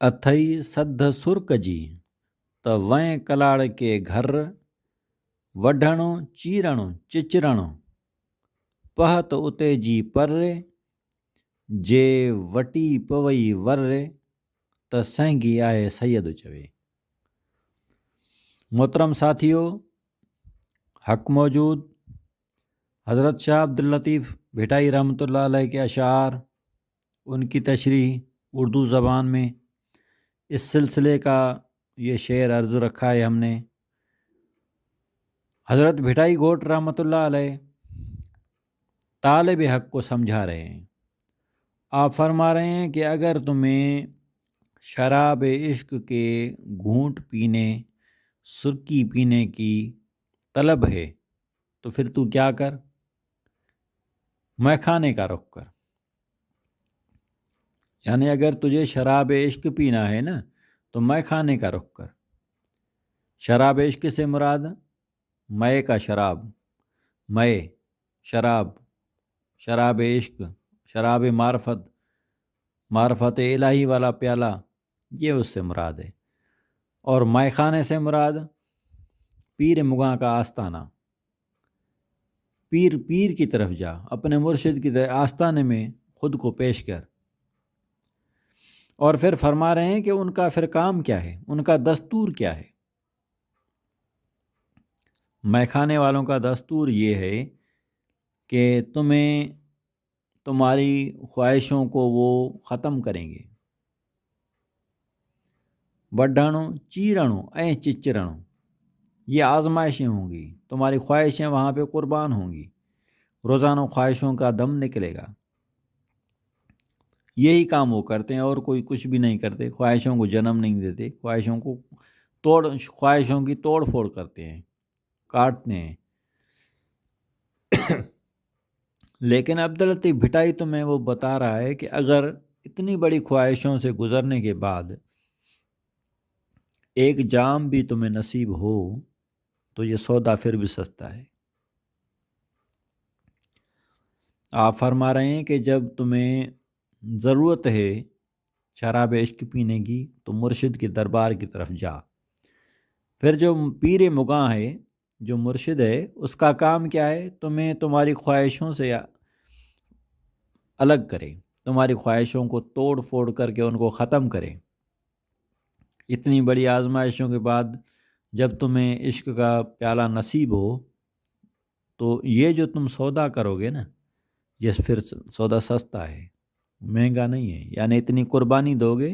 अथई सद्ध सुर्क जी त वैं कलाड़ के घर वढणो चीरणो चिचरणो पहत उते जी पर्रे जे वटी पवई वर्रे त सहंगी आहे सैयद चवे। मोहतरम साथियों, हक मौजूद हज़रत शाह अब्दुल लतीफ़ भिटाई रहमतुल्लाह अलैह के अशार, उनकी तशरीह उर्दू ज़बान में, इस सिलसिले का ये शेर अर्ज़ रखा है हमने। हज़रत भिटाई गोट रहमतुल्लाह अलैह तालिब हक को समझा रहे हैं। आप फरमा रहे हैं कि अगर तुम्हें शराब इश्क के घूंट पीने, सुर्की पीने की तलब है तो फिर तू क्या कर, मैखाने का रुख कर। यानी अगर तुझे शराब इश्क पीना है ना तो मैखाने का रुख कर। शराब इश्क से मुराद मय का शराब, मय शराब, शराब इश्क, शराब मार्फत, मार्फत इलाही वाला प्याला, ये उससे मुराद है। और मैखाने से मुराद पीर मुगा का आस्ताना। पीर की तरफ जा, अपने मुर्शिद की तरफ आस्ताने में खुद को पेश कर। और फिर फरमा रहे हैं कि उनका फिर काम क्या है, उनका दस्तूर क्या है। मैखाने वालों का दस्तूर ये है कि तुम्हें, तुम्हारी ख्वाहिशों को वो ख़त्म करेंगे। वड्ढाणु चीरणु ऐ चिचरणु, ये आजमाइशें होंगी, तुम्हारी ख्वाहिशें वहाँ पे कुर्बान होंगी, रोज़ाना ख्वाहिशों का दम निकलेगा। यही काम वो करते हैं और कोई कुछ भी नहीं करते। ख्वाहिशों को जन्म नहीं देते, ख्वाहिशों की तोड़ फोड़ करते हैं, काटते हैं। लेकिन अब्दुल लतीफ़ भिटाई तुम्हें वो बता रहा है कि अगर इतनी बड़ी ख्वाहिशों से गुजरने के बाद एक जाम भी तुम्हें नसीब हो तो ये सौदा फिर भी सस्ता है। आप फरमा रहे हैं कि जब तुम्हें ज़रूरत है शराब इश्क पीने की तो मुर्शिद के दरबार की तरफ जा। फिर जो पीर मुगा है, जो मुर्शिद है, उसका काम क्या है, तुम्हें तुम्हारी ख्वाहिशों से अलग करे, तुम्हारी ख्वाहिशों को तोड़ फोड़ करके उनको ख़त्म करे। इतनी बड़ी आजमाइशों के बाद जब तुम्हें इश्क का प्याला नसीब हो तो ये जो तुम सौदा करोगे ना, ये फिर सौदा सस्ता है, महंगा नहीं है। यानी इतनी कुर्बानी दोगे